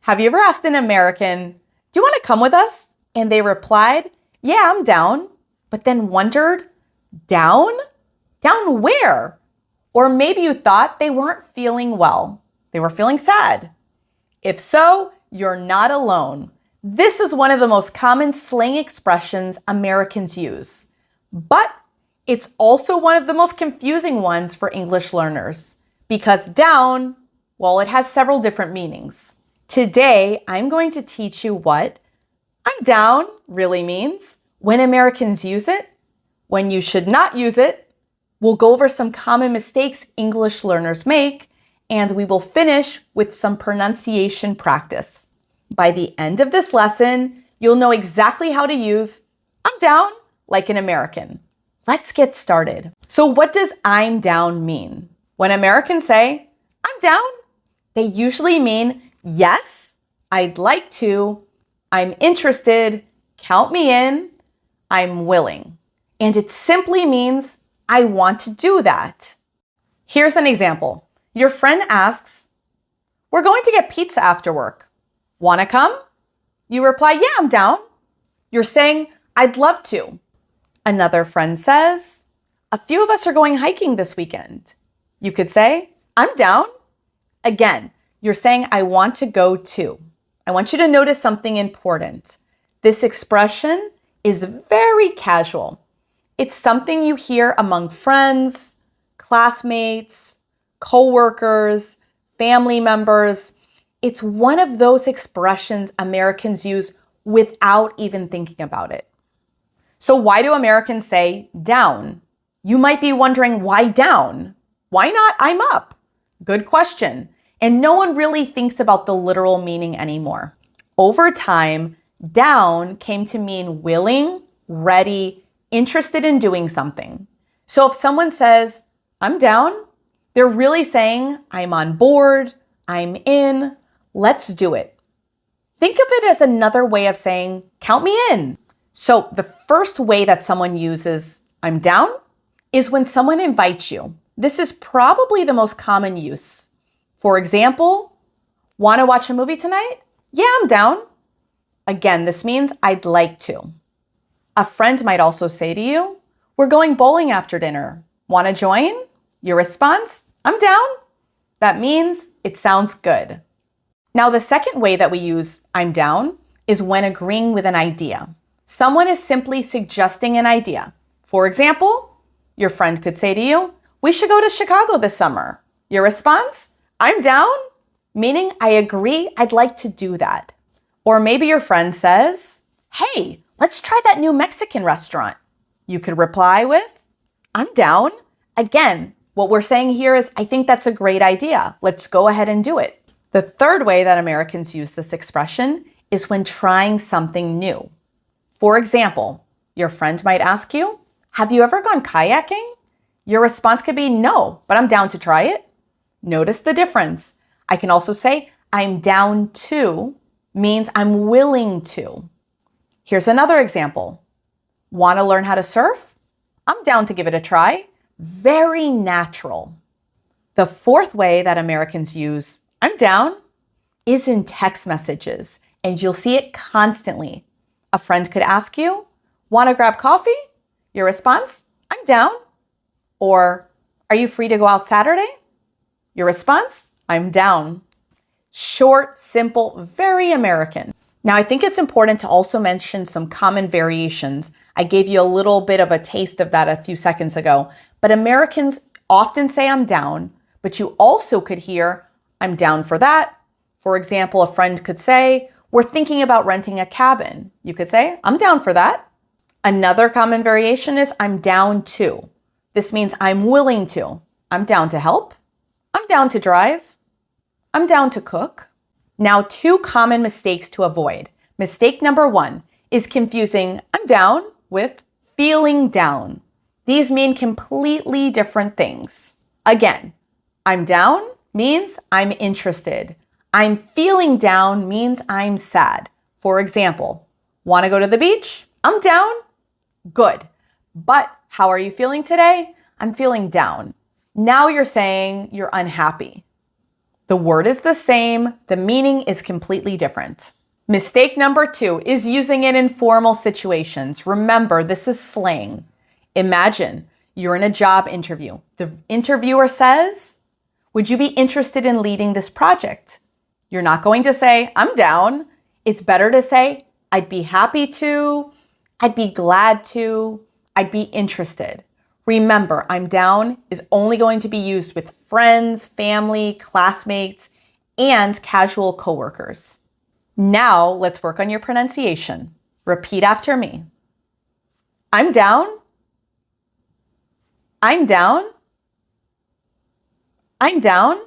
Have you ever asked an American, do you want to come with us? And they replied, yeah, I'm down, but then wondered, down? Down where? Or maybe you thought they weren't feeling well. They were feeling sad. If so, you're not alone. This is one of the most common slang expressions Americans use. But it's also one of the most confusing ones for English learners. Because down, well, it has several different meanings. Today, I'm going to teach you what I'm down really means, when Americans use it, when you should not use it. We'll go over some common mistakes English learners make, and we will finish with some pronunciation practice. By the end of this lesson, you'll know exactly how to use I'm down like an American. Let's get started. So what does I'm down mean? When Americans say I'm down, they usually mean yes, I'd like to, I'm interested, count me in, I'm willing. And it simply means I want to do that. Here's an example. Your friend asks, we're going to get pizza after work. Wanna come? You reply, yeah, I'm down. You're saying, I'd love to. Another friend says, a few of us are going hiking this weekend. You could say, I'm down. Again, you're saying, I want to go too. I want you to notice something important. This expression is very casual. It's something you hear among friends, classmates, coworkers, family members. It's one of those expressions Americans use without even thinking about it. So why do Americans say down? You might be wondering, why down? Why not I'm up? Good question. And no one really thinks about the literal meaning anymore. Over time, down came to mean willing, ready, interested in doing something. So if someone says, I'm down, they're really saying, I'm on board, I'm in, let's do it. Think of it as another way of saying, count me in. So the first way that someone uses I'm down is when someone invites you. This is probably the most common use. For example, want to watch a movie tonight? Yeah, I'm down. Again, this means I'd like to. A friend might also say to you, we're going bowling after dinner. Want to join? Your response, I'm down. That means it sounds good. Now, the second way that we use I'm down is when agreeing with an idea. Someone is simply suggesting an idea. For example, your friend could say to you, we should go to Chicago this summer. Your response, I'm down, meaning I agree, I'd like to do that. Or maybe your friend says, hey, let's try that new Mexican restaurant. You could reply with, I'm down. Again, what we're saying here is, I think that's a great idea. Let's go ahead and do it. The third way that Americans use this expression is when trying something new. For example, your friend might ask you, have you ever gone kayaking? Your response could be, no, but I'm down to try it. Notice the difference. I can also say, I'm down to means I'm willing to. Here's another example. Want to learn how to surf? I'm down to give it a try. Very natural. The fourth way that Americans use I'm down is in text messages, and you'll see it constantly. A friend could ask you, want to grab coffee? Your response, I'm down. Or, are you free to go out Saturday? Your response, I'm down. Short, simple, very American. Now, I think it's important to also mention some common variations. I gave you a little bit of a taste of that a few seconds ago, but Americans often say I'm down, but you also could hear I'm down for that. For example, a friend could say, we're thinking about renting a cabin. You could say, I'm down for that. Another common variation is I'm down to. This means I'm willing to. I'm down to help. I'm down to drive. I'm down to cook. Now, two common mistakes to avoid. Mistake number one is confusing I'm down with feeling down. These mean completely different things. Again, I'm down means I'm interested. I'm feeling down means I'm sad. For example, want to go to the beach? I'm down. Good. But how are you feeling today? I'm feeling down. Now you're saying you're unhappy. The word is the same, the meaning is completely different. Mistake number 2 is using it in formal situations. Remember, this is slang. Imagine you're in a job interview. The interviewer says, "Would you be interested in leading this project?" You're not going to say, "I'm down." It's better to say, "I'd be happy to," "I'd be glad to," "I'd be interested." Remember, "I'm down" is only going to be used with friends, family, classmates, and casual coworkers. Now let's work on your pronunciation. Repeat after me. I'm down. I'm down. I'm down.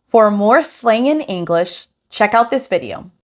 For more slang in English, check out this video.